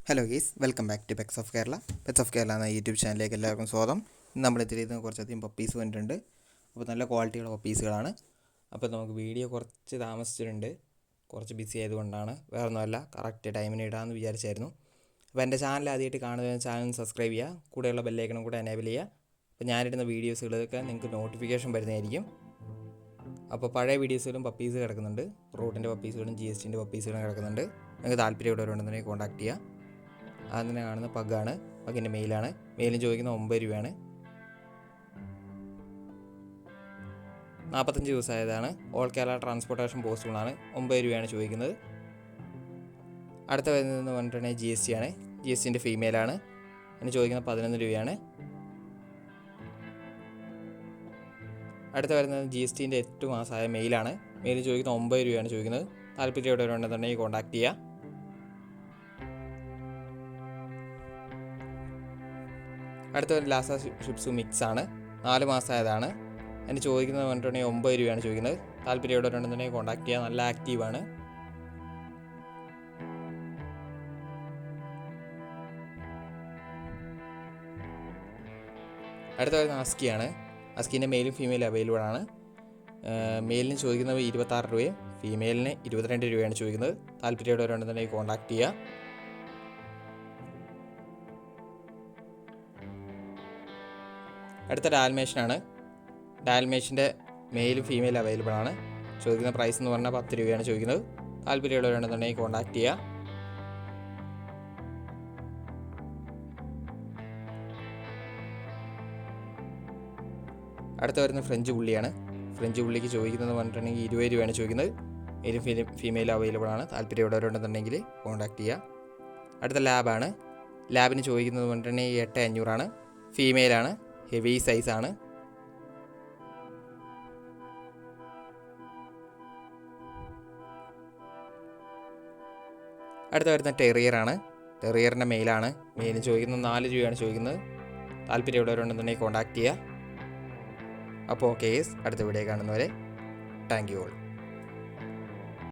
Hello guys, welcome back to pets of Kerala. Pets of Kerala എന്ന YouTube ചാനലിലേക്ക് എല്ലാവർക്കും സ്വാഗതം. ഇന്ന് നമ്മൾ എത്തിയിരിക്കുന്ന കുറച്ചധികം പപ്പീസ് വന്നിട്ടുണ്ട്. അപ്പോൾ നല്ല ക്വാളിറ്റിയുള്ള പപ്പീസുകളാണ്. അപ്പോൾ നമുക്ക് വീഡിയോ കുറച്ച് താമസിച്ചിട്ടുണ്ട്, കുറച്ച് ബിസി ആയതുകൊണ്ടാണ്. വേറെ ഒന്നുമല്ല, കറക്റ്റ് ടൈമിന് ഇടാമെന്ന് വിചാരിച്ചായിരുന്നു. അപ്പോൾ എൻ്റെ ചാനൽ ആദ്യമായിട്ട് കാണുന്ന ചാനൽ സബ്സ്ക്രൈബ് ചെയ്യുക, കൂടെയുള്ള ബെല്ലൈക്കണും കൂടെ എനേബിൾ ചെയ്യുക. അപ്പോൾ ഞാനിടുന്ന വീഡിയോസുകളൊക്കെ നിങ്ങൾക്ക് നോട്ടിഫിക്കേഷൻ വരുന്നതായിരിക്കും. അപ്പോൾ പഴയ വീഡിയോസിലും പപ്പീസ് കിടക്കുന്നുണ്ട്, റൂട്ടിൻ്റെ പപ്പീസുകളും GSTൻ്റെ പപ്പീസുകളും കിടക്കുന്നുണ്ട്. നിങ്ങൾക്ക് താല്പര്യമുള്ളവരുണ്ടെന്നുണ്ടെങ്കിൽ കോൺടാക്ട് ചെയ്യുക. അതിനെ കാണുന്ന പഗ്ഗാണ്, പഗ്ഗിൻ്റെ മെയിലാണ്. മെയിലും ചോദിക്കുന്ന 9 രൂപയാണ്. 45 ദിവസമായതാണ്. ഓൾ കേരള ട്രാൻസ്പോർട്ടേഷൻ പോസിബിളാണ്. 9 രൂപയാണ് ചോദിക്കുന്നത്. അടുത്ത വരുന്നതെന്ന് പറഞ്ഞിട്ടുണ്ടെങ്കിൽ GST ആണ്. GSTൻ്റെ ഫീമെയിലാണ്. അതിന് ചോദിക്കുന്നത് 11 രൂപയാണ്. അടുത്ത വരുന്നത് GSTൻ്റെ 8 മാസമായ മെയിലാണ്. മെയിൽ ചോദിക്കുന്നത് 9 രൂപയാണ് ചോദിക്കുന്നത്. താല്പര്യമുള്ളവരുണ്ടെന്നുണ്ടെങ്കിൽ കോൺടാക്ട് ചെയ്യുക. അടുത്ത ഒരു ലാസ ഷിപ്സു മിക്സ് ആണ്. 4 മാസമായതാണ്. അതിന് ചോദിക്കുന്നത് പറഞ്ഞിട്ടുണ്ടെങ്കിൽ 9 രൂപയാണ് ചോദിക്കുന്നത്. താല്പര്യമുള്ളവരുണ്ടെന്നുണ്ടെങ്കിൽ കോൺടാക്ട് ചെയ്യുക. നല്ല ആക്റ്റീവാണ്. അടുത്ത വരുന്ന അസ്കിയാണ്. അസ്കിൻ്റെ മെയിലും ഫീമെയിലും അവൈലബിൾ ആണ്. മെയിലിന് ചോദിക്കുന്നത് 26 രൂപയും ഫീമെയിലിന് 22 രൂപയാണ് ചോദിക്കുന്നത്. താല്പര്യമുള്ളവരുണ്ടെന്നുണ്ടെങ്കിൽ കോൺടാക്ട് ചെയ്യുക. അടുത്ത ഡാൽമേഷനാണ്. ഡാൽമേഷൻ്റെ മെയിലും ഫീമെയിലും അവൈലബിൾ ആണ്. ചോദിക്കുന്ന പ്രൈസ് എന്ന് പറഞ്ഞാൽ 10 രൂപയാണ് ചോദിക്കുന്നത്. താല്പര്യമുള്ളവരുണ്ടെന്നുണ്ടെങ്കിൽ കോൺടാക്ട് ചെയ്യുക. അടുത്ത വരുന്ന ഫ്രഞ്ച് പുള്ളിയാണ്. ഫ്രഞ്ച് പുള്ളിക്ക് ചോദിക്കുന്നത് പറഞ്ഞിട്ടുണ്ടെങ്കിൽ 20 രൂപയാണ് ചോദിക്കുന്നത്. മെയിലും ഫീമെയിലും അവൈലബിൾ ആണ്. താല്പര്യമുള്ളവരുണ്ടെന്നുണ്ടെങ്കിൽ കോൺടാക്ട് ചെയ്യുക. അടുത്ത ലാബാണ്. ലാബിന് ചോദിക്കുന്നത് പറഞ്ഞിട്ടുണ്ടെങ്കിൽ 8500 ഫീമെയിലാണ്. ഹെവി സൈസാണ്. അടുത്ത വരുന്ന ടെറിയറാണ്. ടെറിയറിൻ്റെ മെയിലാണ്. മെയിലിന് ചോദിക്കുന്നത് 4 രൂപയാണ് ചോദിക്കുന്നത്. താല്പര്യമുള്ളവരുണ്ടെന്നുണ്ടെങ്കിൽ കോൺടാക്ട് ചെയ്യുക. അപ്പോൾ ഓക്കെ, അടുത്ത വീഡിയോ കാണുന്നവരെ താങ്ക് യു ഓൾ.